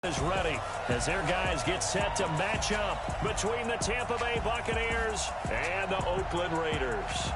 is ready as their guys get set to match up between the Tampa Bay Buccaneers and the Oakland Raiders.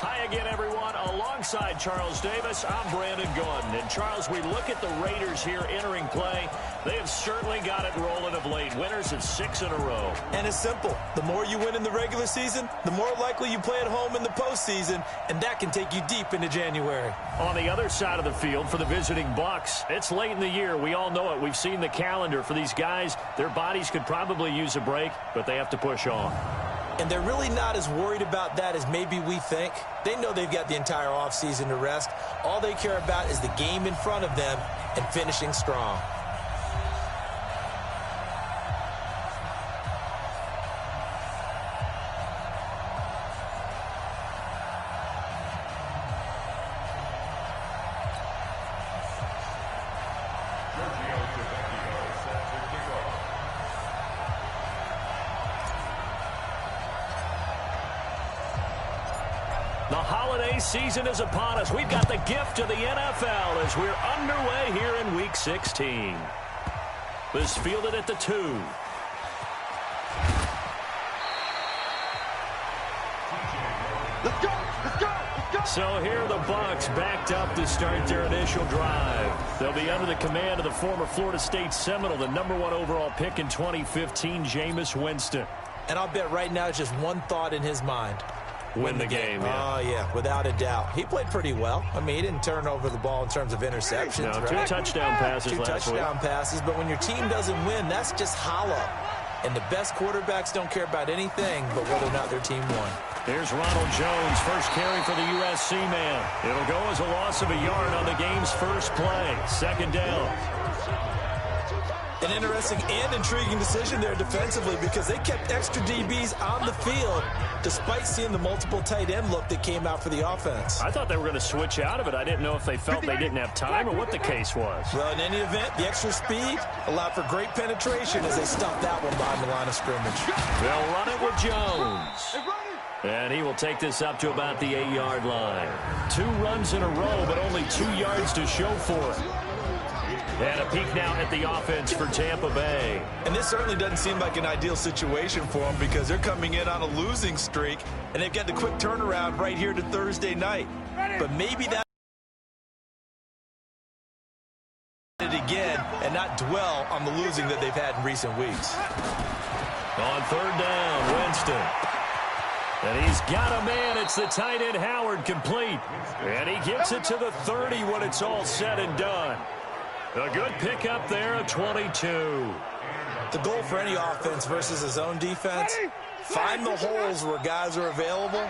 Hi again, everyone. Alongside Charles Davis, I'm Brandon Gordon. And, Charles, we look at the Raiders here entering play. They have certainly got it rolling of late. Winners of 6 in a row. And it's simple. The more you win in the regular season, the more likely you play at home in the postseason, and that can take you deep into January. On the other side of the field for the visiting Bucs, it's late in the year. We all know it. We've seen the calendar for these guys. Their bodies could probably use a break, but they have to push on. And they're really not as worried about that as maybe we think. They know they've got the entire offseason to rest. All they care about is the game in front of them and finishing strong. The holiday season is upon us. We've got the gift of the NFL as we're underway here in Week 16. This fielded at the 2. Let's go! Let's go! Let's go! So here are the Bucs backed up to start their initial drive. They'll be under the command of the former Florida State Seminole, the #1 overall pick in 2015, Jameis Winston. And I'll bet right now just one thought in his mind. Win the game, yeah. Oh, yeah, without a doubt. He played pretty well. I mean, he didn't turn over the ball in terms of interceptions. No, right? 2 touchdown passes last week. 2 touchdown passes, but when your team doesn't win, that's just hollow. And the best quarterbacks don't care about anything but whether or not their team won. Here's Ronald Jones, first carry for the USC man. It'll go as a loss of a yard on the game's first play. 2nd down. An interesting and intriguing decision there defensively because they kept extra DBs on the field despite seeing the multiple tight end look that came out for the offense. I thought they were going to switch out of it. I didn't know if they felt they didn't have time or what the case was. Well, in any event, the extra speed allowed for great penetration as they stuffed that one behind the line of scrimmage. They'll run it with Jones. And he will take this up to about the 8-yard line. 2 runs in a row, but only 2 yards to show for it. And a peek now at the offense for Tampa Bay. And this certainly doesn't seem like an ideal situation for them because they're coming in on a losing streak, and they've got the quick turnaround right here to Thursday night. But maybe that again and not dwell on the losing that they've had in recent weeks. On 3rd down, Winston. And he's got a man. It's the tight end Howard complete. And he gets it to the 30 when it's all said and done. A good pickup there at 22. The goal for any offense versus his own defense, find the holes where guys are available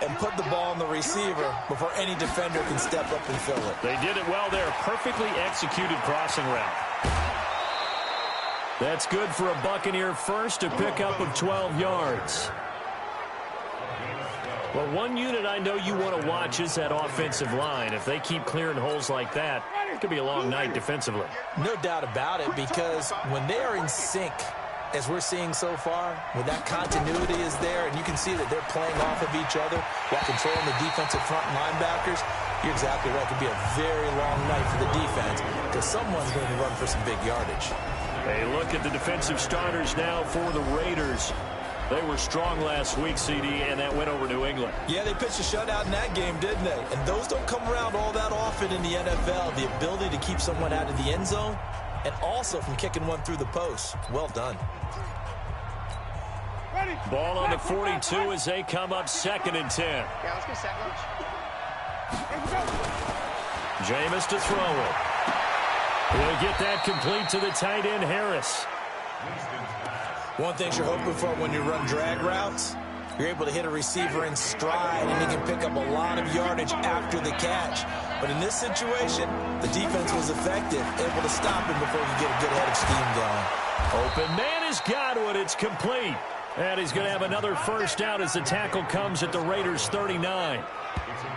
and put the ball on the receiver before any defender can step up and fill it. They did it well there. Perfectly executed crossing route. That's good for a Buccaneer first, a pickup of 12 yards. Well, one unit I know you want to watch is that offensive line. If they keep clearing holes like that, it could be a long night defensively. No doubt about it, because when they are in sync, as we're seeing so far, when that continuity is there, and you can see that they're playing off of each other while controlling the defensive front linebackers, you're exactly right. It could be a very long night for the defense because someone's going to run for some big yardage. A look at the defensive starters now for the Raiders. They were strong last week, CD, and that went over New England. Yeah, they pitched a shutout in that game, didn't they? And those don't come around all that often in the NFL. The ability to keep someone out of the end zone and also from kicking one through the post. Well done. Ball on the 42 as they come up 2nd and 10. Yeah, let's get sack lunch. Jameis to throw it. He'll get that complete to the tight end, Harris. One thing you're hoping for when you run drag routes, you're able to hit a receiver in stride, and he can pick up a lot of yardage after the catch. But in this situation, the defense was effective, able to stop him before he get a good head of steam going. Open man is Godwin. It's complete. And he's going to have another first down as the tackle comes at the Raiders' 39.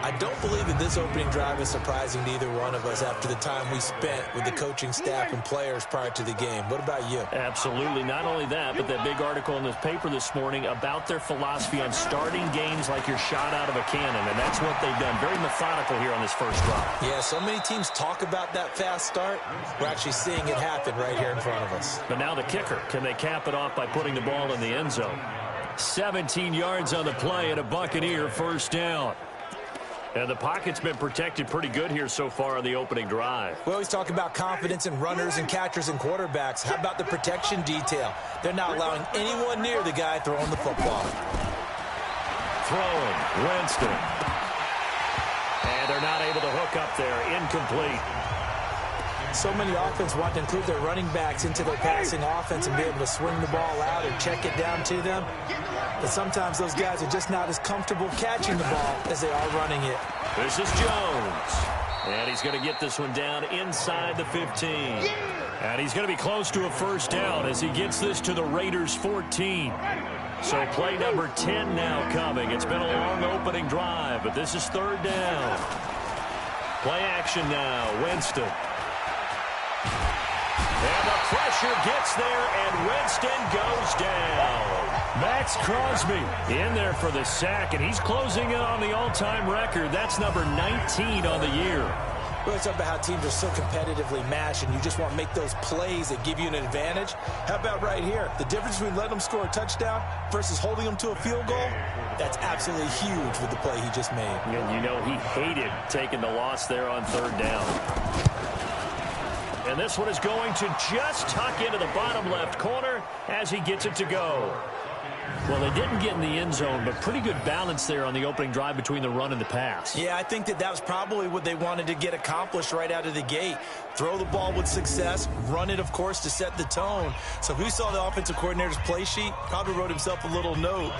I don't believe that this opening drive is surprising to either one of us after the time we spent with the coaching staff and players prior to the game. What about you? Absolutely. Not only that, but that big article in the paper this morning about their philosophy on starting games like you're shot out of a cannon, and that's what they've done. Very methodical here on this first drive. Yeah, so many teams talk about that fast start. We're actually seeing it happen right here in front of us. But now the kicker. Can they cap it off by putting the ball in the end zone? 17 yards on the play and a Buccaneer first down. And the pocket's been protected pretty good here so far on the opening drive. We always talk about confidence in runners and catchers and quarterbacks. How about the protection detail? They're not allowing anyone near the guy throwing the football. Throwing, Winston. And they're not able to hook up there. Incomplete. So many offenses want to include their running backs into their passing offense and be able to swing the ball out or check it down to them. But sometimes those guys are just not as comfortable catching the ball as they are running it. This is Jones. And he's going to get this one down inside the 15. And he's going to be close to a first down as he gets this to the Raiders' 14. So play number 10 now coming. It's been a long opening drive, but this is third down. Play action now. Winston. And the pressure gets there, and Winston goes down. Max Crosby in there for the sack, and he's closing in on the all-time record. That's number 19 on the year. We always talk about how teams are so competitively matched, and you just want to make those plays that give you an advantage. How about right here? The difference between letting them score a touchdown versus holding them to a field goal, that's absolutely huge with the play he just made. And you know he hated taking the loss there on third down. And this one is going to just tuck into the bottom left corner as he gets it to go. Well, they didn't get in the end zone, but pretty good balance there on the opening drive between the run and the pass. Yeah, I think that was probably what they wanted to get accomplished right out of the gate. Throw the ball with success, run it, of course, to set the tone. So who saw the offensive coordinator's play sheet? Probably wrote himself a little note.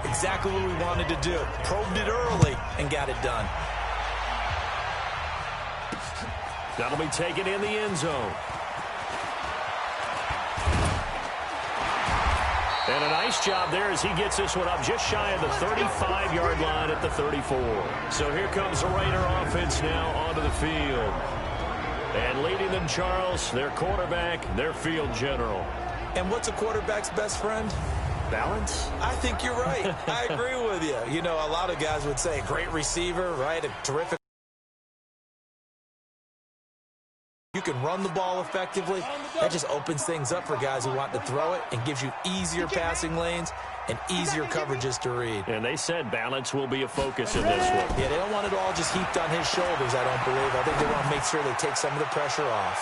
Exactly what we wanted to do. Probed it early and got it done. That'll be taken in the end zone. And a nice job there as he gets this one up just shy of the 35-yard line at the 34. So here comes the Raider offense now onto the field. And leading them, Charles, their quarterback, their field general. And what's a quarterback's best friend? Balance? I think you're right. I agree with you. You know, a lot of guys would say great receiver, right? A terrific. You can run the ball effectively. That just opens things up for guys who want to throw it and gives you easier passing lanes and easier coverages to read. And they said balance will be a focus in this one. Yeah, they don't want it all just heaped on his shoulders, I don't believe. I think they want to make sure they take some of the pressure off.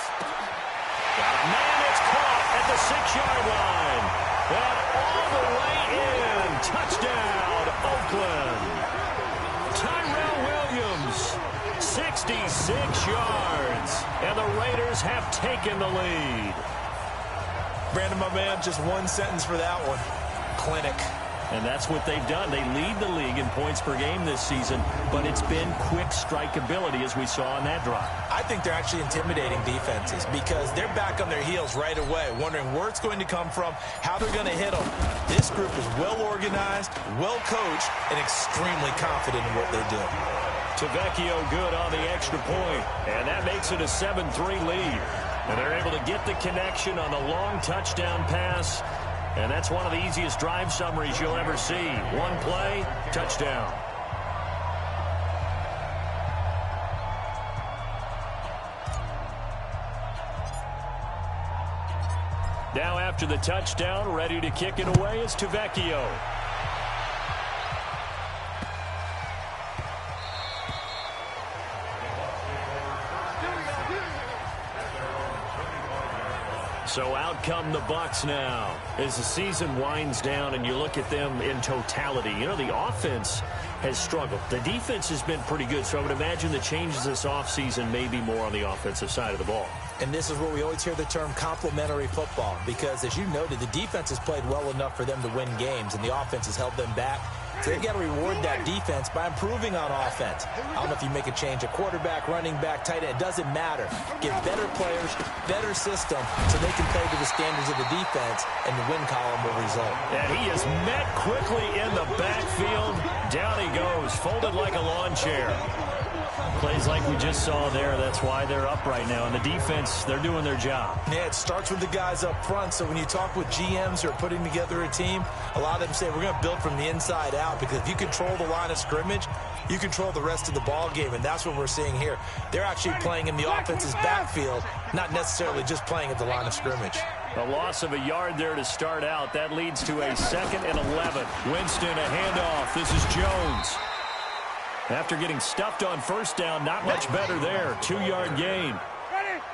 Man, it's caught at the 6-yard line. And all the way in. Touchdown, Oakland. Tyrell Williams, 66 yards. And the Raiders have taken the lead. Brandon, my man, just one sentence for that one. Clinic. And that's what they've done. They lead the league in points per game this season, but it's been quick strikeability as we saw on that drive. I think they're actually intimidating defenses because they're back on their heels right away, wondering where it's going to come from, how they're going to hit them. This group is well organized, well coached, and extremely confident in what they do. Tavecchio good on the extra point, and that makes it a 7-3 lead. And they're able to get the connection on the long touchdown pass. And that's one of the easiest drive summaries you'll ever see. One play, touchdown. Now after the touchdown, ready to kick it away is Tavecchio. So out come the Bucs now as the season winds down and you look at them in totality. You know, the offense has struggled. The defense has been pretty good, so I would imagine the changes this offseason may be more on the offensive side of the ball. And this is where we always hear the term complementary football because, as you noted, the defense has played well enough for them to win games, and the offense has held them back. So they've got to reward that defense by improving on offense. I don't know if you make a change at quarterback, running back, tight end. It doesn't matter. Get better players, better system, so they can play to the standards of the defense, and the win column will result. And he is met quickly in the backfield. Down he goes, folded like a lawn chair. Plays like we just saw there. That's why they're up right now. And the defense, they're doing their job. Yeah, it starts with the guys up front. So when you talk with GMs who are putting together a team, a lot of them say we're going to build from the inside out, because if you control the line of scrimmage, you control the rest of the ball game, and that's what we're seeing here. They're actually playing in the offense's backfield, not necessarily just playing at the line of scrimmage. A loss of a yard there to start out. That leads to a 2nd and 11. Winston, a handoff. This is Jones. After getting stuffed on first down, not much better there. 2-yard gain.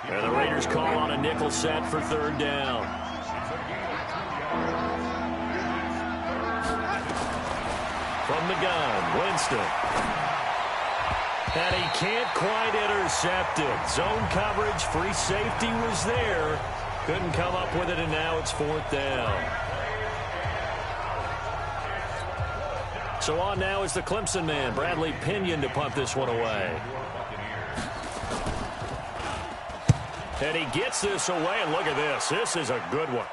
And the Raiders call on a nickel set for 3rd down. From the gun, Winston. And he can't quite intercept it. Zone coverage, free safety was there. Couldn't come up with it, and now it's 4th down. So on now is the Clemson man, Bradley Pinion, to punt this one away. And he gets this away, and look at this. This is a good one.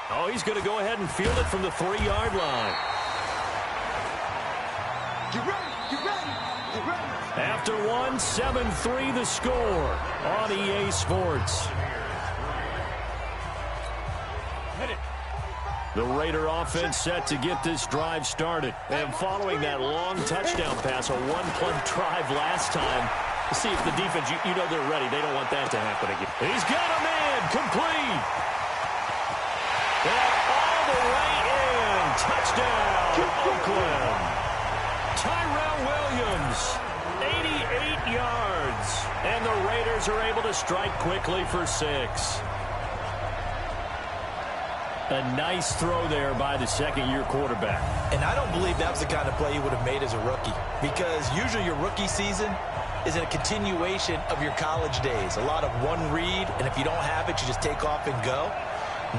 Oh, he's going to go ahead and field it from the 3-yard line. Get ready, get ready, get ready. After one, 7-3 the score on EA Sports. The Raider offense set to get this drive started. And following that long touchdown pass, a one-play drive last time, to see if the defense, you know they're ready. They don't want that to happen again. He's got a man, complete. And all the way in. Touchdown, Oakland. Tyrell Williams, 88 yards. And the Raiders are able to strike quickly for 6. A nice throw there by the 2nd-year quarterback. And I don't believe that was the kind of play he would have made as a rookie, because usually your rookie season is a continuation of your college days. A lot of one read, and if you don't have it, you just take off and go.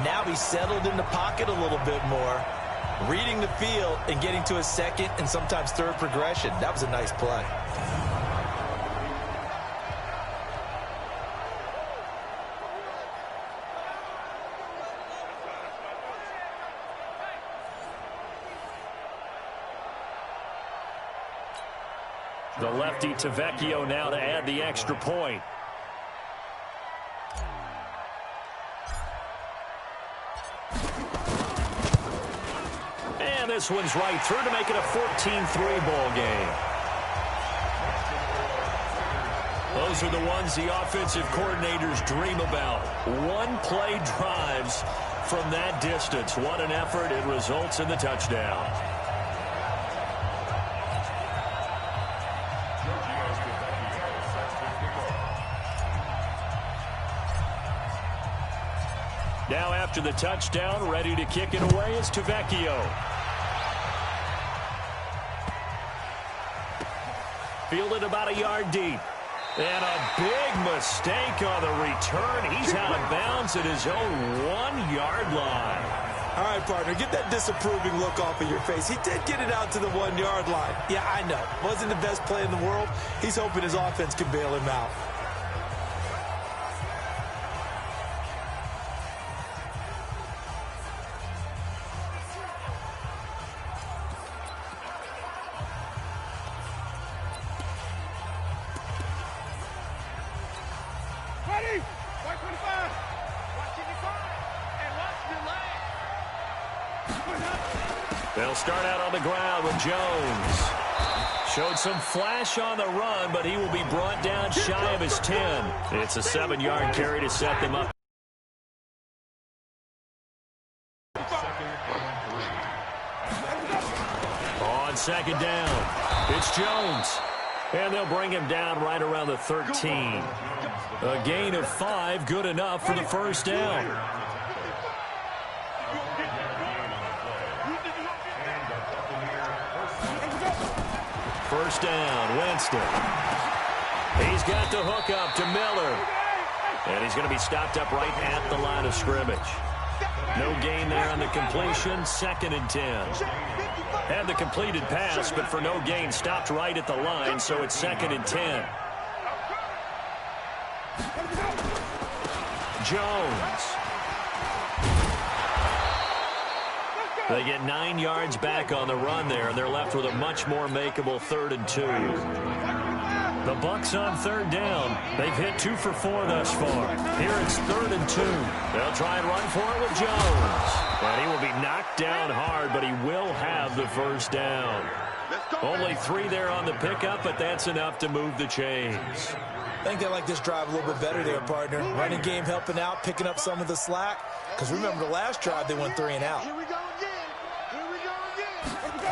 Now he's settled in the pocket a little bit more, reading the field and getting to his 2nd and sometimes 3rd progression. That was a nice play. The lefty Tavecchio now to add the extra point. And this one's right through to make it a 14-3 ball game. Those are the ones the offensive coordinators dream about. One-play drives from that distance. What an effort. It results in the touchdown. Now after the touchdown, ready to kick it away is Tavecchio. Fielded about a yard deep. And a big mistake on the return. He's out of bounds at his own 1-yard line. All right, partner, get that disapproving look off of your face. He did get it out to the 1-yard line. Yeah, I know. Wasn't the best play in the world. He's hoping his offense can bail him out. They'll start out on the ground with Jones. Showed some flash on the run, but he will be brought down shy of his 10. It's a 7-yard carry to set them up. On 2nd down, it's Jones. And they'll bring him down right around the 13. A gain of 5, good enough for the 1st down. First down, Winston. He's got the hook up to Miller. And he's going to be stopped up right at the line of scrimmage. No gain there on the completion. 2nd and 10. Had the completed pass, but for no gain, stopped right at the line, so it's 2nd and 10. Jones. They get 9 yards back on the run there, and they're left with a much more makeable 3rd and 2. The Bucs on 3rd down. They've hit 2 for 4 thus far. Here it's 3rd and 2. They'll try and run for it with Jones. And he will be knocked down hard, but he will have the 1st down. Only 3 there on the pickup, but that's enough to move the chains. I think they like this drive a little bit better there, partner. Running game helping out, picking up some of the slack. Because remember the last drive, they went 3 and out. Here we go again. Here we go again. Here we go.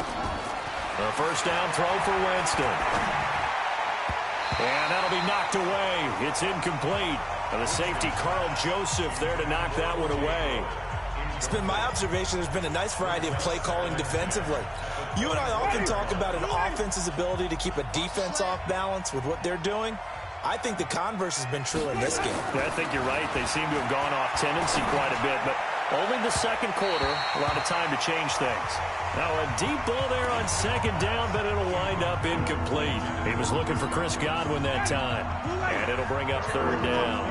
A 1st down throw for Winston. And that'll be knocked away. It's incomplete. And the safety, Carl Joseph, there to knock that one away. It's been my observation there's been a nice variety of play calling defensively. You and I often talk about an offense's ability to keep a defense off balance with what they're doing. I think the converse has been true in this game. Yeah, I think you're right. They seem to have gone off tendency quite a bit, but only the 2nd quarter, a lot of time to change things. Now a deep ball there on 2nd down, but it'll wind up incomplete. He was looking for Chris Godwin that time, and it'll bring up 3rd down.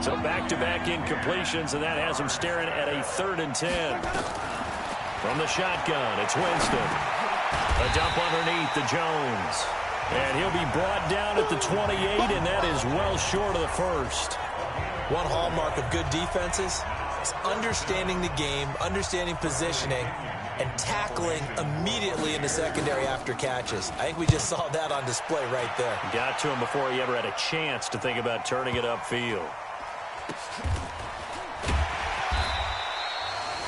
So back-to-back incompletions, and that has him staring at a 3rd and 10. From the shotgun, it's Winston. A dump underneath to Jones. And he'll be brought down at the 28, and that is well short of the 1st. One hallmark of good defenses is understanding the game, understanding positioning, and tackling immediately in the secondary after catches. I think we just saw that on display right there. Got to him before he ever had a chance to think about turning it upfield.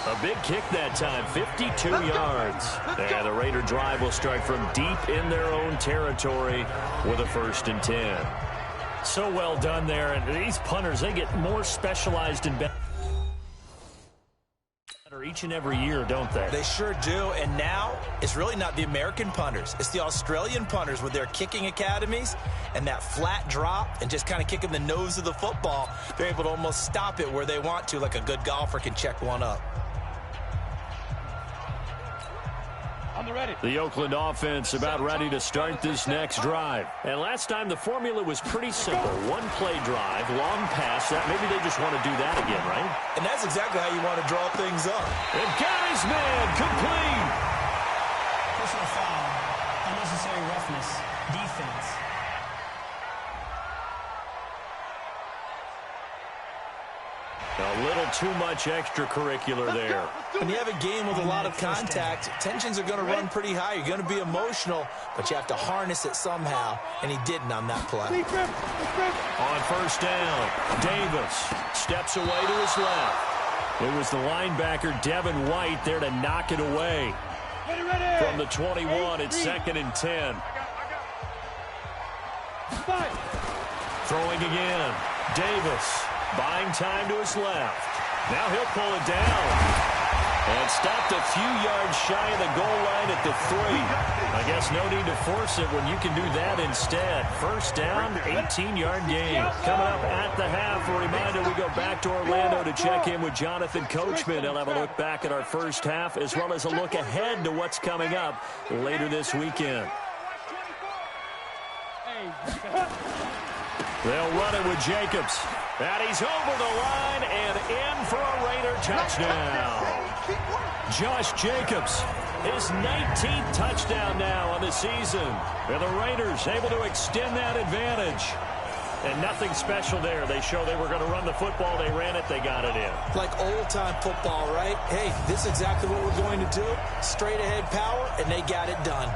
A big kick that time, 52 yards. And the Raider drive will start from deep in their own territory with a 1st and 10. So well done there. And these punters, they get more specialized and better each and every year, don't they? They sure do. And now it's really not the American punters. It's the Australian punters with their kicking academies and that flat drop and just kind of kicking the nose of the football. They're able to almost stop it where they want to, like a good golfer can check one up. The Oakland offense about ready to start this next drive. And last time the formula was pretty simple. One play drive, long pass. That maybe they just want to do that again, right? And that's exactly how you want to draw things up. And got his man complete. Personal foul. Unnecessary roughness. Defense. A little too much extracurricular there. When you have a game with a lot of contact, tensions are going to run pretty high. You're going to be emotional, but you have to harness it somehow, and he didn't on that play. On 1st down, Davis steps away to his left. It was the linebacker, Devin White, there to knock it away. From the 21, it's 2nd and 10. Throwing again, Davis. Buying time to his left. Now he'll pull it down. And stopped a few yards shy of the goal line at the 3. I guess no need to force it when you can do that instead. 1st down, 18-yard gain. Coming up at the half, a reminder we go back to Orlando to check in with Jonathan Coachman. He'll have a look back at our 1st half as well as a look ahead to what's coming up later this weekend. They'll run it with Jacobs. And he's over the line and in for a Raider touchdown. Josh Jacobs, his 19th touchdown now on the season. And the Raiders able to extend that advantage. And nothing special there. They show they were going to run the football. They ran it. They got it in. Like old-time football, right? Hey, this is exactly what we're going to do. Straight-ahead power, and they got it done.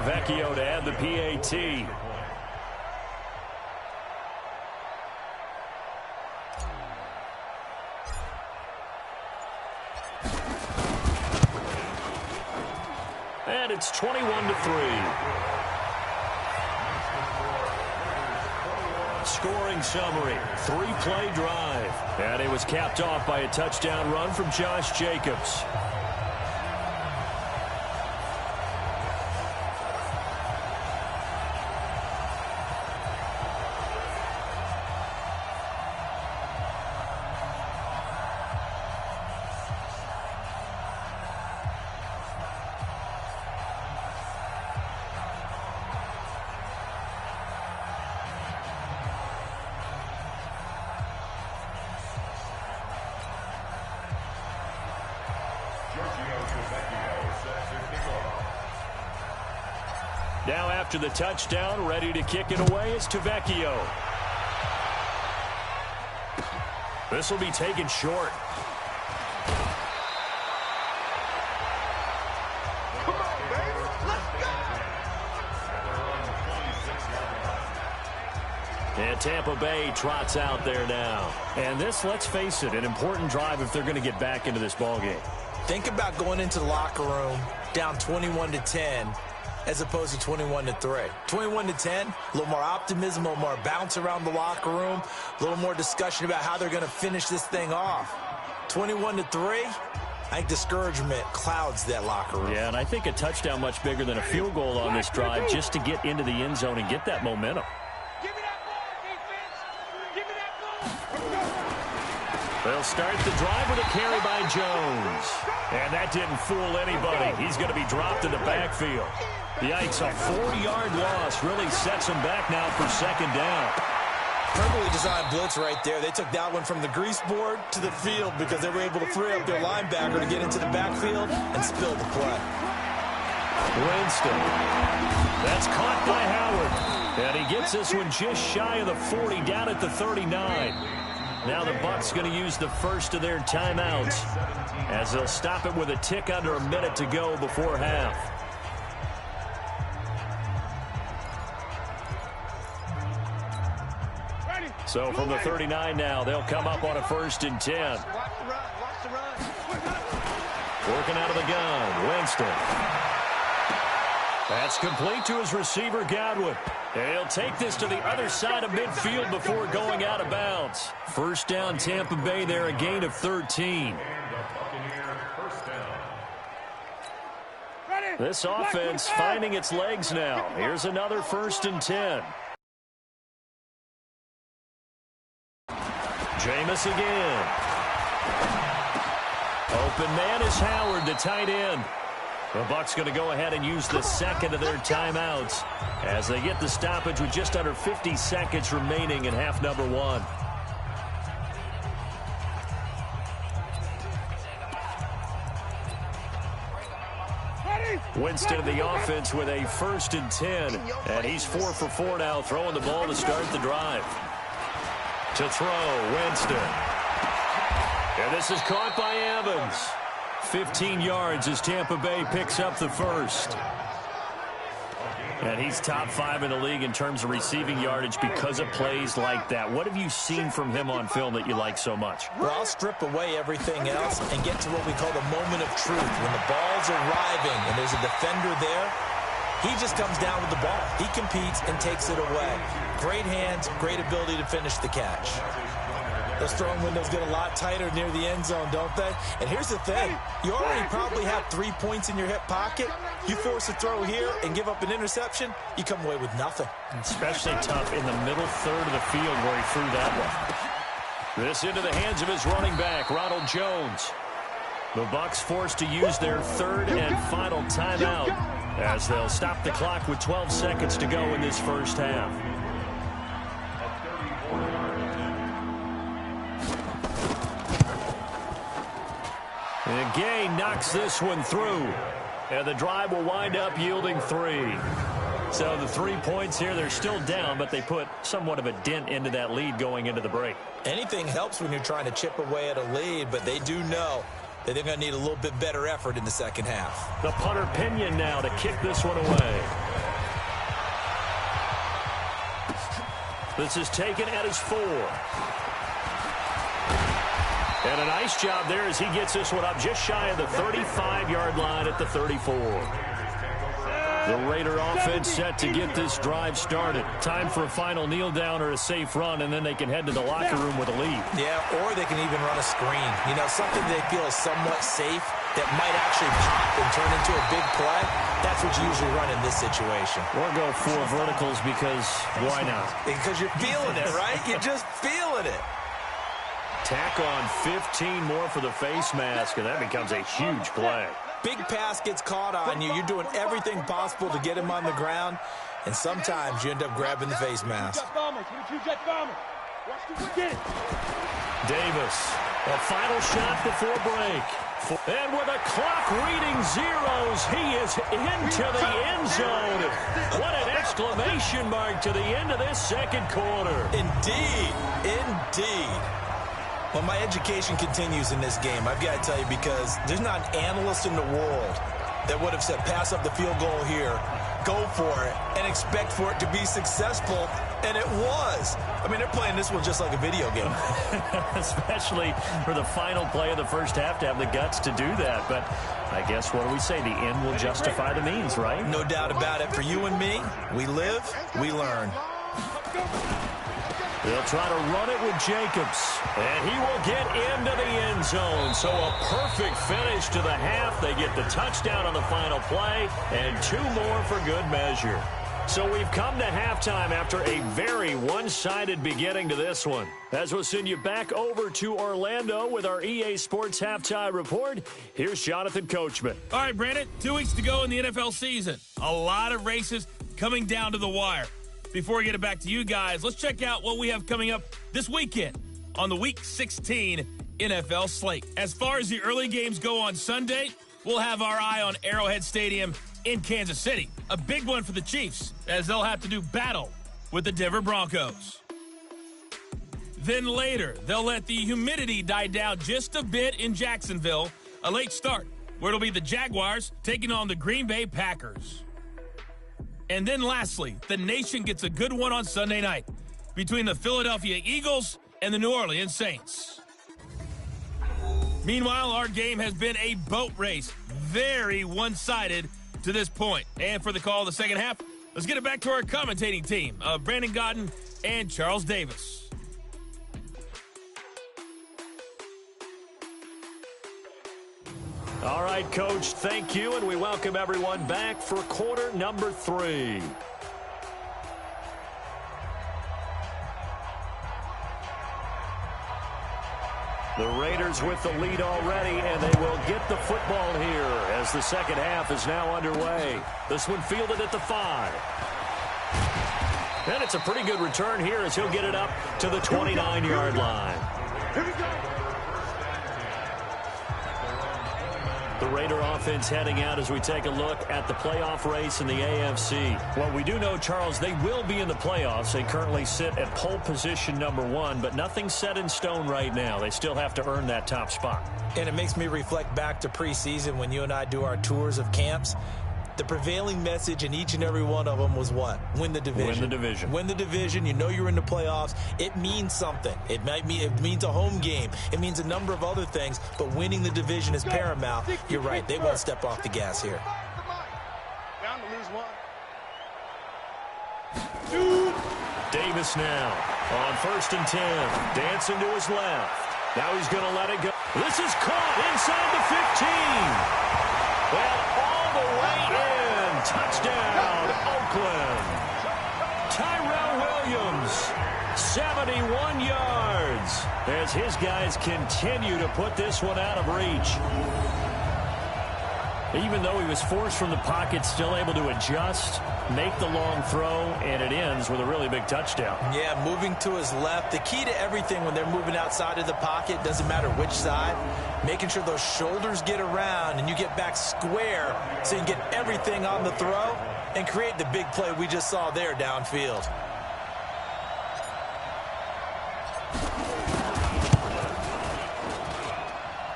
Vecchio to add the PAT. And it's 21-3. Scoring summary, 3-play drive. And it was capped off by a touchdown run from Josh Jacobs. Now after the touchdown, ready to kick it away is Tavecchio. This will be taken short. Come on, baby. Let's go. And Tampa Bay trots out there now. And this, let's face it, an important drive if they're going to get back into this ballgame. Think about going into the locker room down 21-10 as opposed to 21-3. 21-10, a little more optimism, a little more bounce around the locker room, a little more discussion about how they're going to finish this thing off. 21-3, I think discouragement clouds that locker room. Yeah, and I think a touchdown much bigger than a field goal on this drive just to get into the end zone and get that momentum. Give me that ball, defense. Give me that ball. They'll start the drive with a carry by Jones. And that didn't fool anybody. He's going to be dropped in the backfield. Yikes, a 4-yard loss really sets him back now for second down. Perfectly designed blitz right there. They took that one from the grease board to the field because they were able to free up their linebacker to get into the backfield and spill the play. Winston. That's caught by Howard. And he gets this one just shy of the 40, down at the 39. Now the Bucs going to use the first of their timeouts as they'll stop it with a tick under a minute to go before half. So from the 39 now, they'll come up on a 1st and 10. Watch the run. Watch the run. Working out of the gun, Winston. That's complete to his receiver, Godwin. And he'll take this to the other side of midfield before going out of bounds. First down, Tampa Bay there, a gain of 13. This offense finding its legs now. Here's another 1st and 10. Jameis again. Open man is Howard, the tight end. The Bucs going to go ahead and use the second of their timeouts as they get the stoppage with just under 50 seconds remaining in half number 1. Winston in the offense with a 1st and 10. And he's 4 for 4 now, throwing the ball to start the drive. To throw, Winston. And this is caught by Evans. 15 yards as Tampa Bay picks up the first. And he's top 5 in the league in terms of receiving yardage because of plays like that. What have you seen from him on film that you like so much? Well, I'll strip away everything else and get to what we call the moment of truth. When the ball's arriving and there's a defender there, he just comes down with the ball. He competes and takes it away. Great hands, great ability to finish the catch. Those throwing windows get a lot tighter near the end zone, don't they? And here's the thing. You already probably have 3 points in your hip pocket. You force a throw here and give up an interception, you come away with nothing. Especially tough in the middle third of the field where he threw that one. This into the hands of his running back, Ronald Jones. The Bucs forced to use their 3rd and final timeout as they'll stop the clock with 12 seconds to go in this first half. And Gay knocks this one through. And the drive will wind up yielding 3. So the 3 points here, they're still down, but they put somewhat of a dent into that lead going into the break. Anything helps when you're trying to chip away at a lead, but they do know that they're going to need a little bit better effort in the second half. The punter Pinion now to kick this one away. This is taken at his 4. And a nice job there as he gets this one up just shy of the 35-yard line at the 34. The Raider offense set to get this drive started. Time for a final kneel down or a safe run, and then they can head to the locker room with a lead. Yeah, or they can even run a screen. You know, something they feel is somewhat safe that might actually pop and turn into a big play. That's what you usually run in this situation. Or go 4 verticals because why not? Because you're feeling it, right? You're just feeling it. Tack on 15 more for the face mask, and that becomes a huge play. Big pass gets caught on you. You're doing everything possible to get him on the ground, and sometimes you end up grabbing the face mask. Get it. Davis, a final shot before break. And with a clock reading zeros, he is into the end zone. What an exclamation mark to the end of this second quarter. Indeed, indeed. Well, my education continues in this game, I've got to tell you, because there's not an analyst in the world that would have said pass up the field goal here, go for it, and expect for it to be successful, and it was. I mean, they're playing this one just like a video game. Especially for the final play of the first half to have the guts to do that. But I guess, what do we say? The end will justify the means, right? No doubt about it. For you and me, we live, we learn. They'll try to run it with Jacobs, and he will get into the end zone. So a perfect finish to the half. They get the touchdown on the final play, and 2 more for good measure. So we've come to halftime after a very one-sided beginning to this one. As we'll send you back over to Orlando with our EA Sports Halftime Report, here's Jonathan Coachman. All right, Brandon, 2 weeks to go in the NFL season. A lot of races coming down to the wire. Before we get it back to you guys, let's check out what we have coming up this weekend on the Week 16 NFL slate. As far as the early games go on Sunday, we'll have our eye on Arrowhead Stadium in Kansas City. A big one for the Chiefs, as they'll have to do battle with the Denver Broncos. Then later, they'll let the humidity die down just a bit in Jacksonville. A late start, where it'll be the Jaguars taking on the Green Bay Packers. And then lastly, the nation gets a good one on Sunday night between the Philadelphia Eagles and the New Orleans Saints. Meanwhile, our game has been a boat race, very one-sided to this point. And for the call of the second half, let's get it back to our commentating team of Brandon Godden and Charles Davis. All right, Coach, thank you, and we welcome everyone back for quarter number 3. The Raiders with the lead already, and they will get the football here as the second half is now underway. This one fielded at the 5. And it's a pretty good return here as he'll get it up to the 29-yard line. Here we go. The Raider offense heading out as we take a look at the playoff race in the AFC. Well, we do know, Charles, they will be in the playoffs. They currently sit at pole position number 1, but nothing's set in stone right now. They still have to earn that top spot. And it makes me reflect back to preseason when you and I do our tours of camps. The prevailing message in each and every one of them was what? Win the division. Win the division. Win the division. You know you're in the playoffs. It means something. It means a home game. It means a number of other things, but winning the division is paramount. You're right. They won't step off the gas here. Bound to lose one. Davis now on 1st and 10. Dancing to his left. Now he's going to let it go. This is caught inside the 15. Well, all the way in. Touchdown, Oakland. Tyrell Williams, 71 yards, as his guys continue to put this one out of reach. Even though he was forced from the pocket, still able to adjust, make the long throw, and it ends with a really big touchdown. Yeah, moving to his left. The key to everything when they're moving outside of the pocket, doesn't matter which side, making sure those shoulders get around and you get back square so you can get everything on the throw and create the big play we just saw there downfield.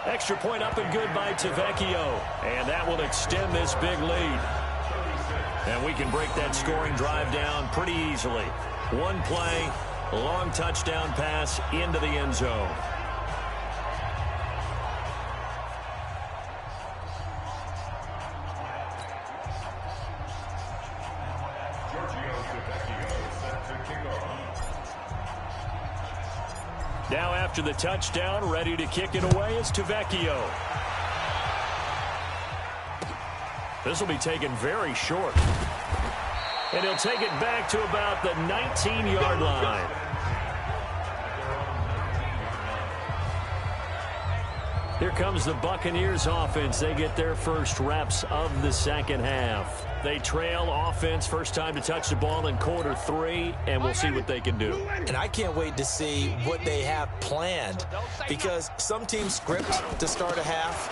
Extra point up and good by Tavecchio, and that will extend this big lead. And we can break that scoring drive down pretty easily. One play, a long touchdown pass into the end zone. Now after the touchdown, ready to kick it away is Tavecchio. This will be taken very short. And he'll take it back to about the 19-yard line. Here comes the Buccaneers offense. They get their first reps of the second half. They trail offense first time to touch the ball in quarter 3, and we'll see what they can do. And I can't wait to see what they have planned, because some teams script to start a half.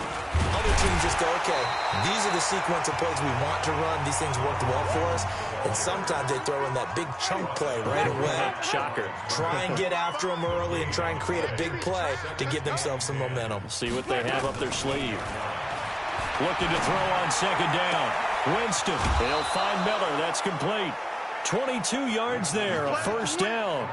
Other teams just go, okay, these are the sequence of plays we want to run. These things worked well for us. And sometimes they throw in that big chunk play right away. Shocker. Try and get after them early and try and create a big play to give themselves some momentum. See what they have up their sleeve. Looking to throw on second down. Winston, they'll find Miller. That's complete. 22 yards there, a first down.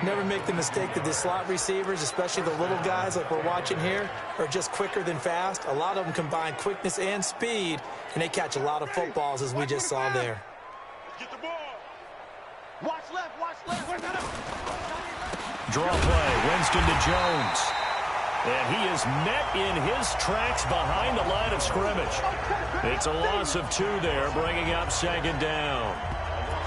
Never make the mistake that the slot receivers, especially the little guys like we're watching here, are just quicker than fast. A lot of them combine quickness and speed, and they catch a lot of footballs, as we just saw there. Get the ball. Watch left, watch left. Draw play, Winston to Jones. And he is met in his tracks behind the line of scrimmage. It's a loss of 2 there, bringing up second down.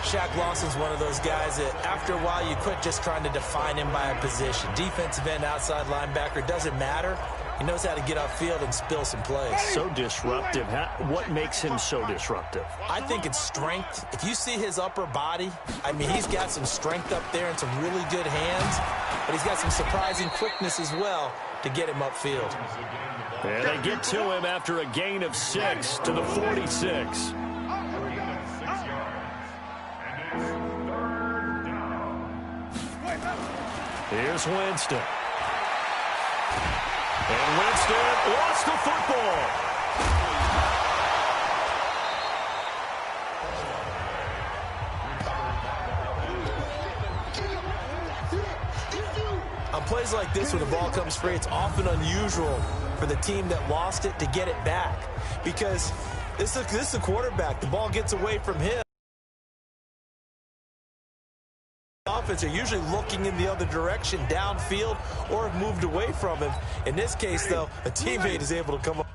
Shaq Lawson's one of those guys that after a while you quit just trying to define him by a position. Defensive end, outside linebacker, doesn't matter. He knows how to get upfield and spill some plays. So disruptive. What makes him so disruptive? I think it's strength. If you see his upper body, I mean, he's got some strength up there and some really good hands, but he's got some surprising quickness as well to get him upfield. And they get to him after a gain of 6 to the 46. Here's Winston. And Winston lost the football. On plays like this where the ball comes free, it's often unusual for the team that lost it to get it back, because this is a quarterback. The ball gets away from him. Offense are usually looking in the other direction, downfield, or have moved away from him. In this case, though, a teammate is able to come up.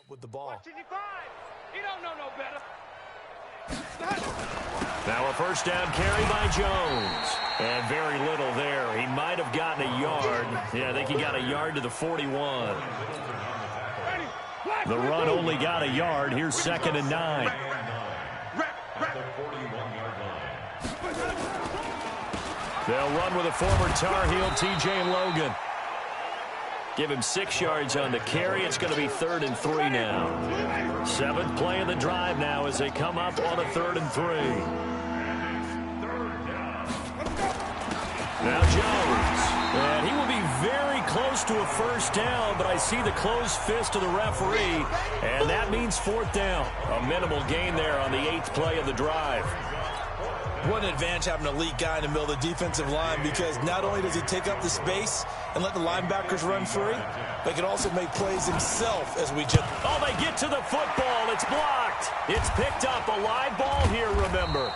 With the ball. He don't know no better. Now a first down carry by Jones. And very little there. He might have gotten a yard. Yeah, I think he got a yard to the 41. The run only got a yard. Here's 2nd and 9. They'll run with a former Tar Heel, T.J. Logan. Give him 6 yards on the carry. It's going to be 3rd and 3 now. 7th play of the drive now as they come up on a 3rd and 3. Now Jones. And he will be very close to a first down, but I see the closed fist of the referee, and that means 4th down. A minimal gain there on the 8th play of the drive. What an advantage having an elite guy in the middle of the defensive line, because not only does he take up the space and let the linebackers run free, but he can also make plays himself as we just... Oh, they get to the football. It's blocked. It's picked up. A live ball here, remember.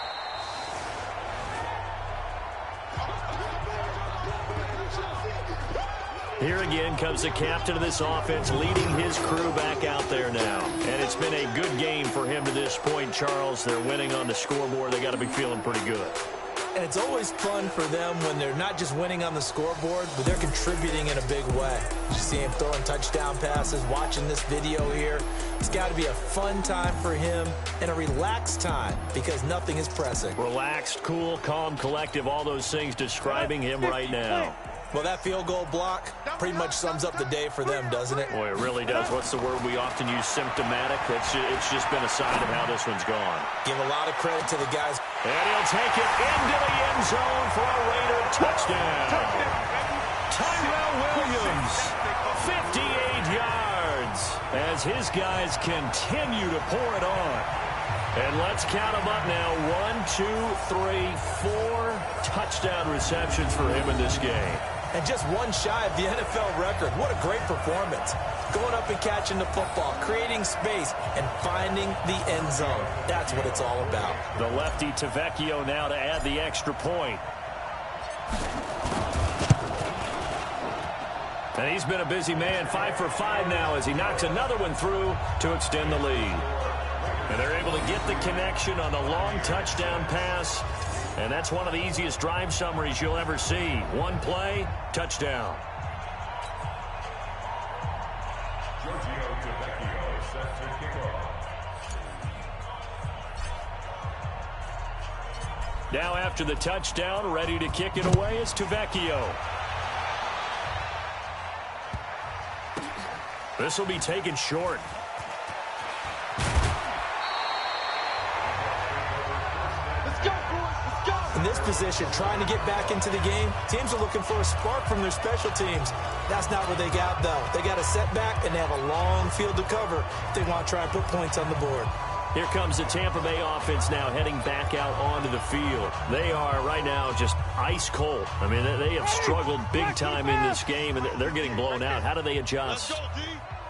Here again comes the captain of this offense, leading his crew back out there now. And it's been a good game for him to this point, Charles. They're winning on the scoreboard. They got to be feeling pretty good. And it's always fun for them when they're not just winning on the scoreboard, but they're contributing in a big way. You see him throwing touchdown passes, watching this video here. It's got to be a fun time for him and a relaxed time because nothing is pressing. Relaxed, cool, calm, collective, all those things describing him right now. Well, that field goal block pretty much sums up the day for them, doesn't it? Boy, it really does. What's the word we often use? Symptomatic. It's just been a sign of how this one's gone. Give a lot of credit to the guys. And he'll take it into the end zone for a Raider touchdown. Tyrell Williams, 58 yards, as his guys continue to pour it on. And let's count them up now. 1, 2, 3, 4 touchdown receptions for him in this game. And just one shy of the NFL record. What a great performance. Going up and catching the football, creating space, and finding the end zone. That's what it's all about. The lefty Tavecchio now to add the extra point. And he's been a busy man, 5 for 5 now as he knocks another one through to extend the lead. And they're able to get the connection on the long touchdown pass. And that's one of the easiest drive summaries you'll ever see. One play, touchdown. Now after the touchdown, ready to kick it away is Vecchio. This will be taken short. In this position, trying to get back into the game, teams are looking for a spark from their special teams. That's not what they got, though. They got a setback, and they have a long field to cover if they want to try and put points on the board. Here comes the Tampa Bay offense now heading back out onto the field. They are right now just ice cold. I mean, they have struggled big time in this game, and they're getting blown out. How do they adjust?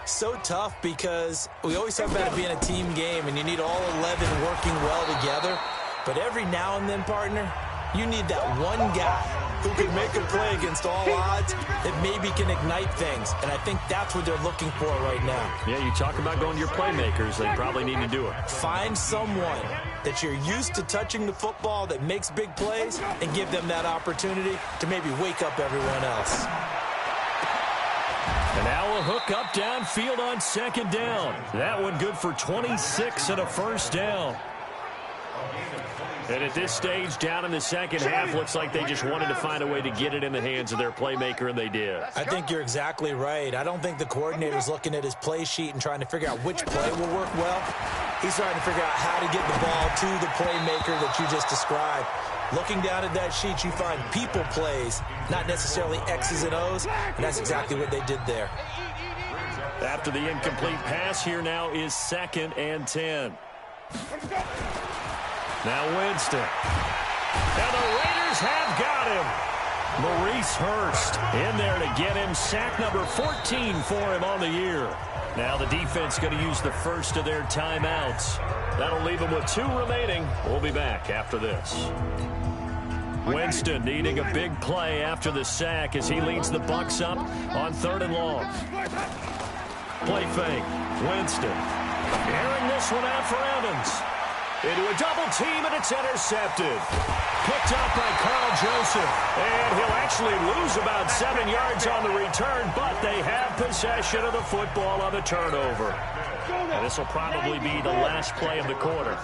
So tough because we always talk about it being a team game, and you need all 11 working well together. But every now and then, partner, you need that one guy who can make a play against all odds that maybe can ignite things. And I think that's what they're looking for right now. Yeah, you talk about going to your playmakers. They probably need to do it. Find someone that you're used to touching the football that makes big plays and give them that opportunity to maybe wake up everyone else. And now a hook up downfield on second down. That one good for 26 and a first down. And at this stage, down in the second half, looks like they just wanted to find a way to get it in the hands of their playmaker, and they did. I think you're exactly right. I don't think the coordinator's looking at his play sheet and trying to figure out which play will work well. He's trying to figure out how to get the ball to the playmaker that you just described. Looking down at that sheet, you find people plays, not necessarily X's and O's, and that's exactly what they did there. After the incomplete pass, here now is 2nd and 10. Now Winston. And the Raiders have got him. Maurice Hurst in there to get him. Sack number 14 for him on the year. Now the defense going to use the first of their timeouts. That'll leave them with 2 remaining. We'll be back after this. Winston needing a big play after the sack as he leads the Bucs up on 3rd and long. Play fake. Winston airing this one out for Evans. Into a double team, and it's intercepted. Picked up by Carl Joseph. And he'll actually lose about 7 yards on the return, but they have possession of the football on the turnover. And this will probably be the last play of the quarter.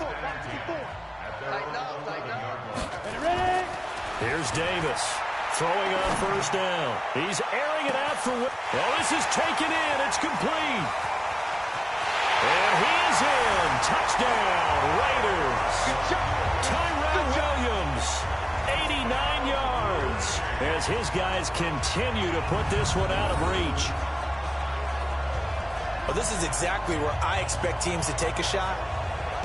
Here's Davis throwing on first down. He's airing it out for... Well, this is taken in. It's complete. And he is in. Touchdown, Raiders. Tyrell Williams, 89 yards, as his guys continue to put this one out of reach. Well, this is exactly where I expect teams to take a shot.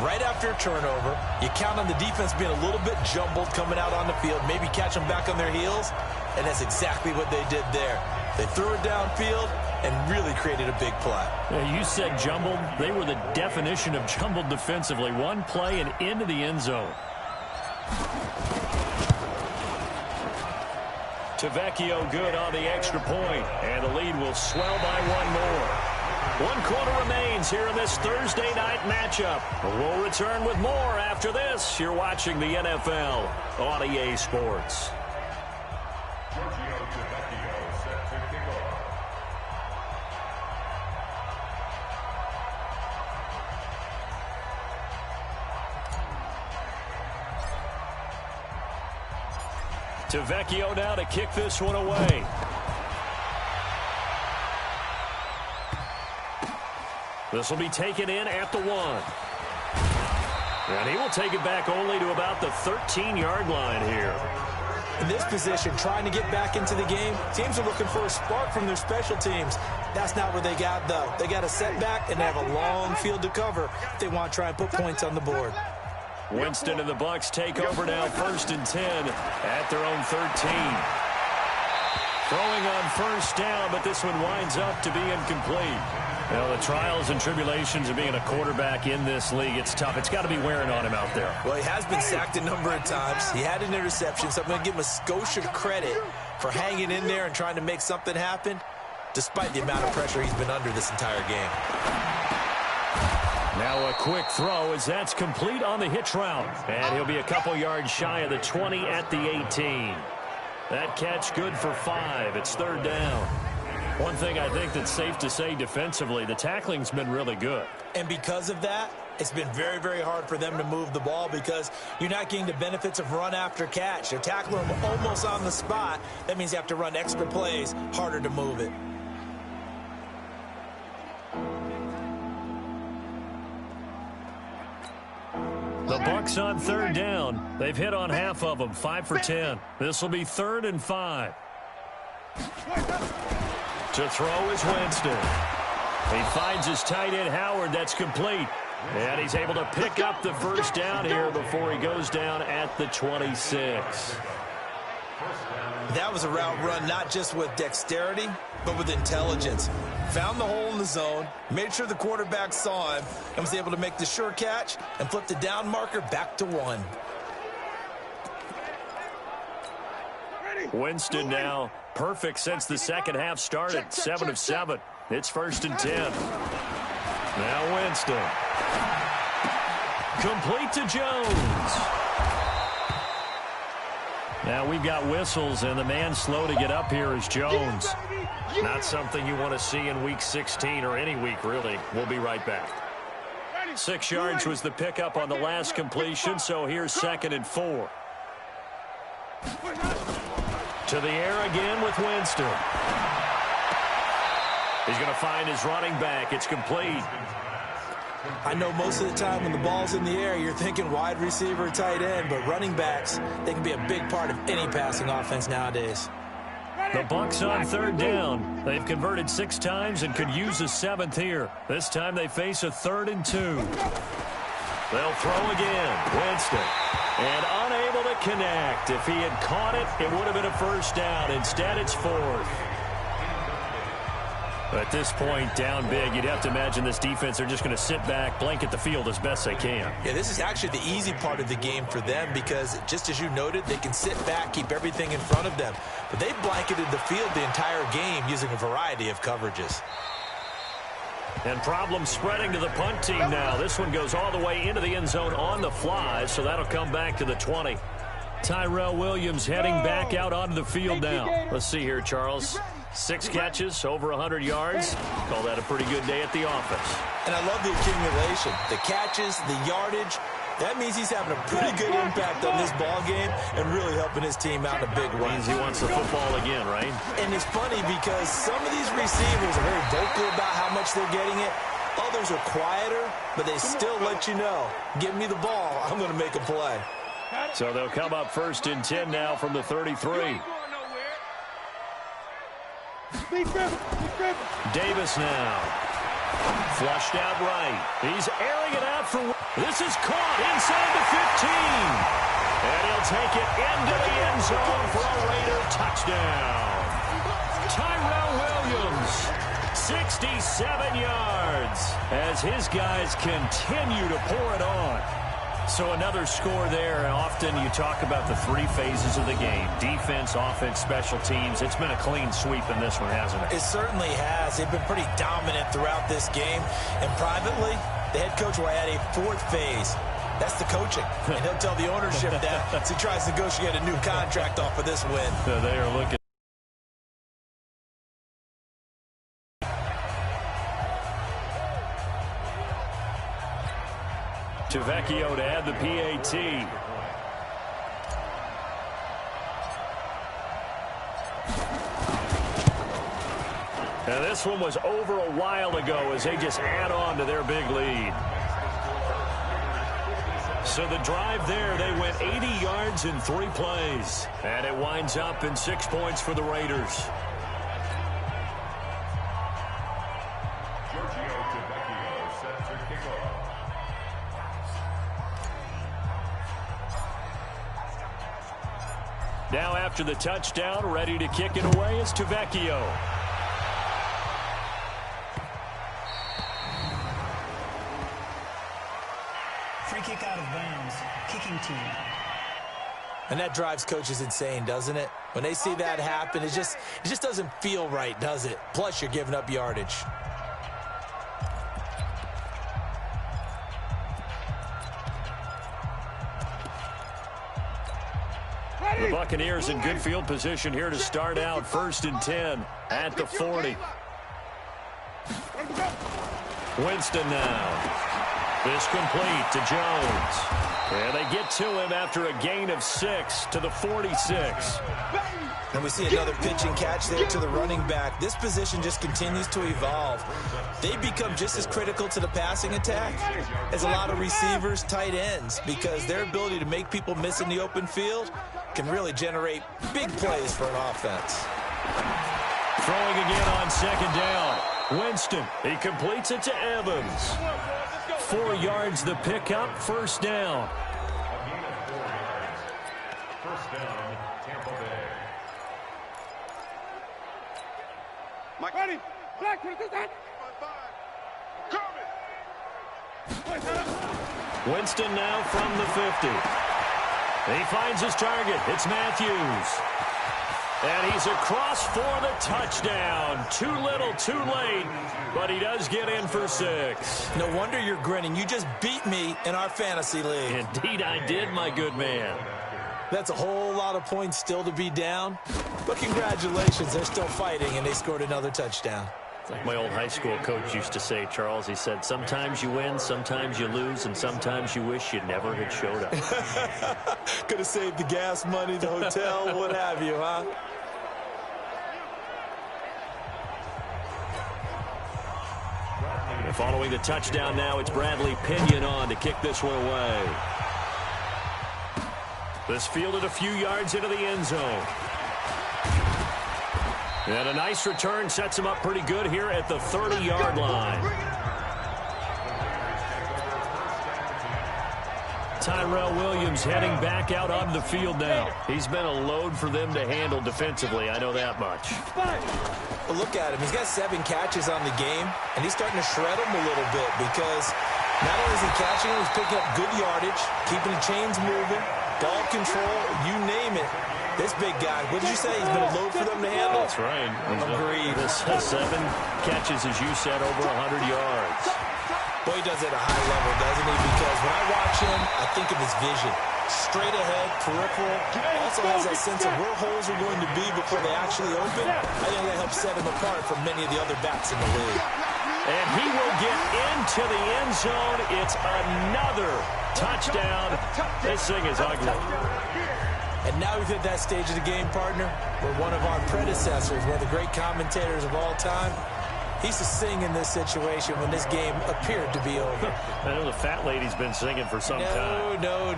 Right after a turnover, you count on the defense being a little bit jumbled coming out on the field, maybe catch them back on their heels, and that's exactly what they did there. They threw it downfield and really created a big play. Yeah, you said jumbled. They were the definition of jumbled defensively. One play and into the end zone. Vecchio good on the extra point, and the lead will swell by 1 more. 1 quarter remains here in this Thursday night matchup. We'll return with more after this. You're watching the NFL on EA Sports. Vecchio now to kick this one away. This will be taken in at the 1. And he will take it back only to about the 13-yard line here. In this position, trying to get back into the game, teams are looking for a spark from their special teams. That's not what they got, though. They got a setback, and they have a long field to cover if they want to try and put points on the board. Winston and the Bucs take over now, 1st and 10 at their own 13. Throwing on first down, but this one winds up to be incomplete. Well, the trials and tribulations of being a quarterback in this league, it's tough. It's got to be wearing on him out there. Well, he has been sacked a number of times. He had an interception, so I'm going to give him a skosh of credit for hanging in there and trying to make something happen. despite the amount of pressure he's been under this entire game. Now a quick throw as that's complete on the hitch route. And he'll be a couple yards shy of the 20 at the 18. That catch good for 5. It's third down. One thing I think that's safe to say defensively, the tackling's been really good. And because of that, it's been very, very hard for them to move the ball because you're not getting the benefits of run after catch. They're tackling them almost on the spot. That means you have to run extra plays, harder to move it. The Bucs on third down. They've hit on half of them, 5 for 10. This will be 3rd and 5. To throw is Winston. He finds his tight end, Howard. That's complete. And he's able to pick up the first down here before he goes down at the 26. That was a route run not just with dexterity, but with intelligence. Found the hole in the zone, made sure the quarterback saw him, and was able to make the sure catch and flip the down marker back to 1. Winston now perfect since the second half started. 7 of 7. It's 1st and 10. Now Winston. Complete to Jones. Now we've got whistles, and the man slow to get up here is Jones. Not something you want to see in Week 16 or any week, really. We'll be right back. 6 yards was the pickup on the last completion, so here's 2nd and 4. To the air again with Winston. He's going to find his running back. It's complete. I know most of the time when the ball's in the air, you're thinking wide receiver, tight end, but running backs, they can be a big part of any passing offense nowadays. The Bucs on third down. They've converted 6 times and could use a 7th here. This time they face a 3rd and 2. They'll throw again. Winston. And unable to connect. If he had caught it, it would have been a first down. Instead, it's 4th. At this point, down big, you'd have to imagine this defense are just going to sit back, blanket the field as best they can. Yeah, this is actually the easy part of the game for them because, just as you noted, they can sit back, keep everything in front of them. But they've blanketed the field the entire game using a variety of coverages. And problems spreading to the punt team now. This one goes all the way into the end zone on the fly, so that'll come back to the 20. Tyrell Williams heading back out onto the field now. Let's see here, Charles. 6 catches, over 100 yards. Call that a pretty good day at the office. And I love the accumulation, the catches, the yardage. That means he's having a pretty good impact on this ball game and really helping his team out in a big way. Means he wants the football again, right? And it's funny because some of these receivers are very vocal about how much they're getting it. Others are quieter, but they still let you know, give me the ball, I'm going to make a play. So they'll come up 1st and 10 now from the 33. Davis now. Flushed out right. He's airing it out for... This is caught inside the 15. And he'll take it into the end zone for a Raider touchdown. Tyrell Williams, 67 yards, as his guys continue to pour it on. So another score there, and often you talk about the 3 phases of the game. Defense, offense, special teams. It's been a clean sweep in this one, hasn't it? It certainly has. They've been pretty dominant throughout this game. And privately, the head coach will add a 4th phase. That's the coaching. And he'll tell the ownership that as he tries to negotiate a new contract off of this win. So they are looking. Vecchio to add the PAT. And this one was over a while ago as they just add on to their big lead. So the drive there, they went 80 yards in 3 plays. And it winds up in 6 points for the Raiders. Now after the touchdown, ready to kick it away is Vecchio. Free kick out of bounds. Kicking team. And that drives coaches insane, doesn't it? When they see that happen, it just doesn't feel right, does it? Plus, you're giving up yardage. The Buccaneers in good field position here to start out. 1st and 10 at the 40. Winston now. This complete to Jones. And they get to him after a gain of 6 to the 46. And we see another pitch and catch there to the running back. This position just continues to evolve. They become just as critical to the passing attack as a lot of receivers, tight ends, because their ability to make people miss in the open field can really generate big plays for an offense. Throwing again on 2nd down. Winston, he completes it to Evans. 4 yards the pickup, 1st down. First down, Tampa Bay. Mike, ready. Black, what is that? Winston now from the 50. He finds his target. It's Matthews. And he's across for the touchdown. Too little, too late, but he does get in for 6. No wonder you're grinning. You just beat me in our fantasy league. Indeed I did, my good man. That's a whole lot of points still to be down. But congratulations, they're still fighting, and they scored another touchdown. It's like my old high school coach used to say, Charles. He said, sometimes you win, sometimes you lose, and sometimes you wish you never had showed up. Could have saved the gas money, the hotel, what have you, huh? Following the touchdown now, it's Bradley Pinion on to kick this one away. This fielded a few yards into the end zone. And a nice return sets him up pretty good here at the 30-yard line. Tyrell Williams heading back out on the field now. He's been a load for them to handle defensively, I know that much. Well, look at him. He's got 7 catches on the game, and he's starting to shred them a little bit because not only is he catching them, he's picking up good yardage, keeping the chains moving, ball control, you name it. This big guy, what did you say? He's been a load for them to handle? That's right. Agreed. This 7 catches, as you said, over 100 yards. Boy, he does it at a high level, doesn't he? Because when I watch him, I think of his vision. Straight ahead, peripheral. Also has that sense of where holes are going to be before they actually open. I think that helps set him apart from many of the other backs in the league. And he will get into the end zone. It's another touchdown. This thing is ugly. And now we've hit that stage of the game, partner, where one of our predecessors, one of the great commentators of all time, he used to sing in this situation when this game appeared to be over. I know the fat lady's been singing for some time. No,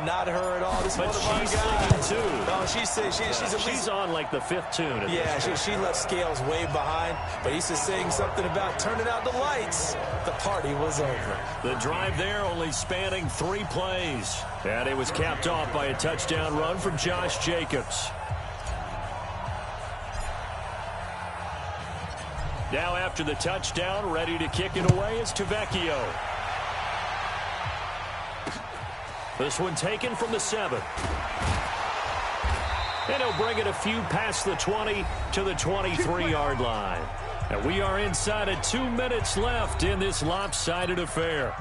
not her at all. This but one of our she's guys. singing too. No, she's on like the 5th tune. Yeah, she left Scales way behind, but he used to sing something about turning out the lights. The party was over. The drive there only spanning 3 plays. And it was capped off by a touchdown run from Josh Jacobs. Now after the touchdown, ready to kick it away is Tavecchio. This one taken from the 7. And he'll bring it a few past the 20 to the 23-yard line. And we are inside of 2 minutes left in this lopsided affair.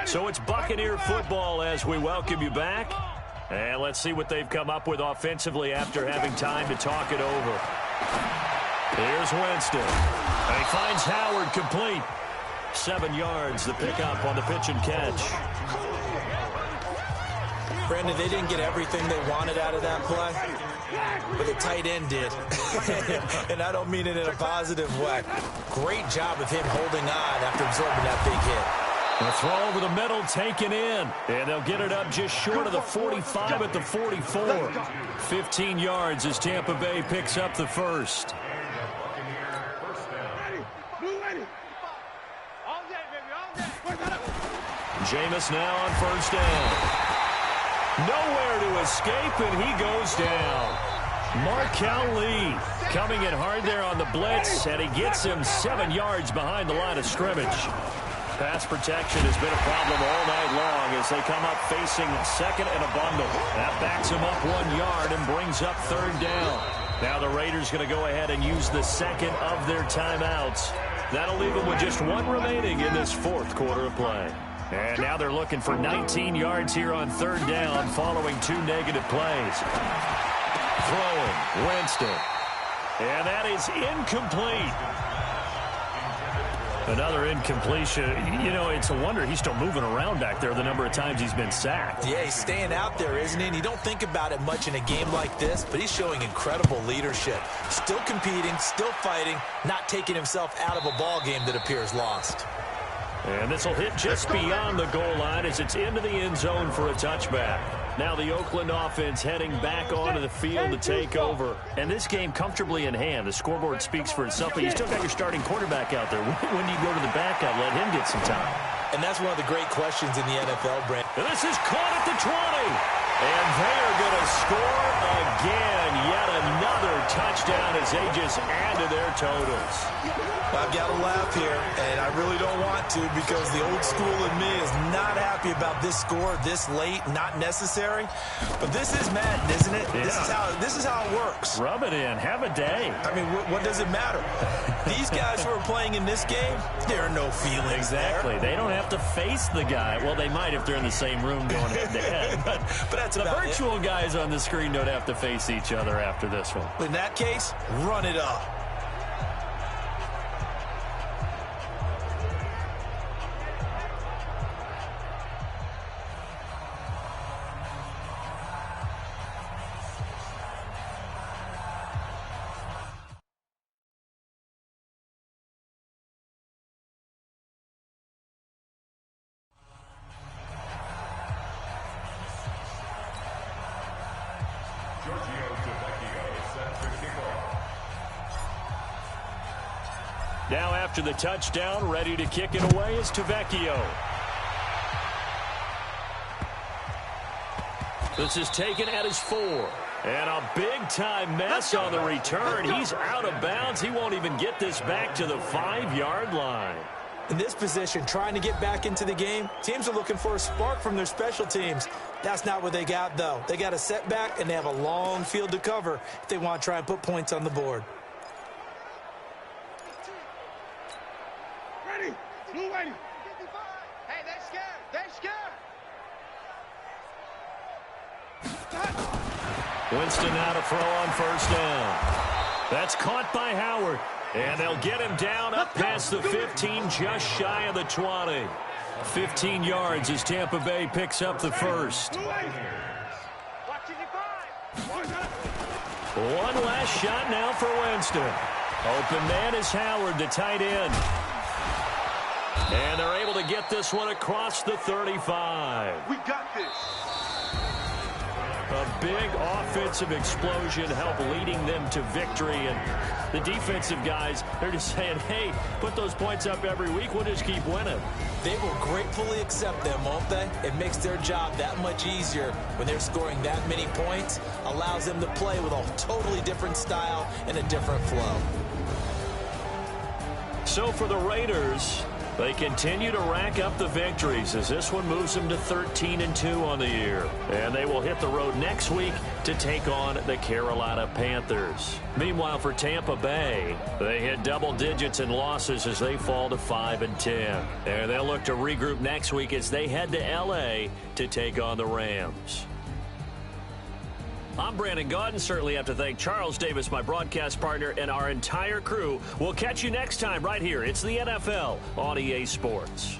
So it's Buccaneer football as we welcome you back. And let's see what they've come up with offensively after having time to talk it over. Here's Winston. And he finds Howard complete. 7 yards, the pickup on the pitch and catch. Brandon, they didn't get everything they wanted out of that play, but the tight end did. And I don't mean it in a positive way. Great job of him holding on after absorbing that big hit. A throw over the middle taken in. And they'll get it up just short of the 45 at the 44. 15 yards as Tampa Bay picks up the first. Jameis now on first down. Nowhere to escape, and he goes down. Markel Lee coming in hard there on the blitz, and he gets him 7 yards behind the line of scrimmage. Pass protection has been a problem all night long as they come up facing second and a bundle. That backs them up 1 yard and brings up third down. Now the Raiders going to go ahead and use the second of their timeouts. That'll leave them with just one remaining in this fourth quarter of play. And now they're looking for 19 yards here on third down following 2 negative plays. Throwing, Winston. And that is incomplete. Another incompletion. You know, it's a wonder he's still moving around back there the number of times he's been sacked. Yeah, he's staying out there, isn't he? And you don't think about it much in a game like this, but he's showing incredible leadership. Still competing, still fighting, not taking himself out of a ball game that appears lost. And this will hit just beyond the goal line as it's into the end zone for a touchback. Now the Oakland offense heading back onto the field to take over. And this game comfortably in hand. The scoreboard speaks for itself, but you still got your starting quarterback out there. When do you go to the backup? Let him get some time. And that's one of the great questions in the NFL, Brent. And this is caught at the 20. And they are going to score again. Yet another touchdown as they just add to their totals. I've got to laugh here, and I really don't want to because the old school in me is not happy about this score this late, not necessary. But this is Madden, isn't it? Yeah. This is how it works. Rub it in. Have a day. I mean, what does it matter? These guys who are playing in this game, there are no feelings Exactly. there. They don't have to face the guy. Well, they might if they're in the same room going head-to-head. But that's the about virtual guys on the screen don't have to face each other after this one. In that case, run it up. Now after the touchdown, ready to kick it away is Tavecchio. This is taken at his 4. And a big-time mess on the return. He's out of bounds. He won't even get this back to the 5-yard line. In this position, trying to get back into the game, teams are looking for a spark from their special teams. That's not what they got, though. They got a setback, and they have a long field to cover if they want to try and put points on the board. Ready. Blue ready. Hey, they're scared. They're scared. Winston now to throw on first down. That's caught by Howard. And they'll get him down up past the 15, just shy of the 20. 15 yards as Tampa Bay picks up the first. One last shot now for Winston. Open man is Howard, the tight end. And they're able to get this one across the 35. We got this. A big offensive explosion helped leading them to victory. And the defensive guys, they're just saying, hey, put those points up every week. We'll just keep winning. They will gratefully accept them, won't they? It makes their job that much easier when they're scoring that many points. Allows them to play with a totally different style and a different flow. So for the Raiders, they continue to rack up the victories as this one moves them to 13-2 on the year. And they will hit the road next week to take on the Carolina Panthers. Meanwhile, for Tampa Bay, they hit double digits in losses as they fall to 5-10. And they'll look to regroup next week as they head to L.A. to take on the Rams. I'm Brandon Gaudin. Certainly have to thank Charles Davis, my broadcast partner, and our entire crew. We'll catch you next time right here. It's the NFL on EA Sports.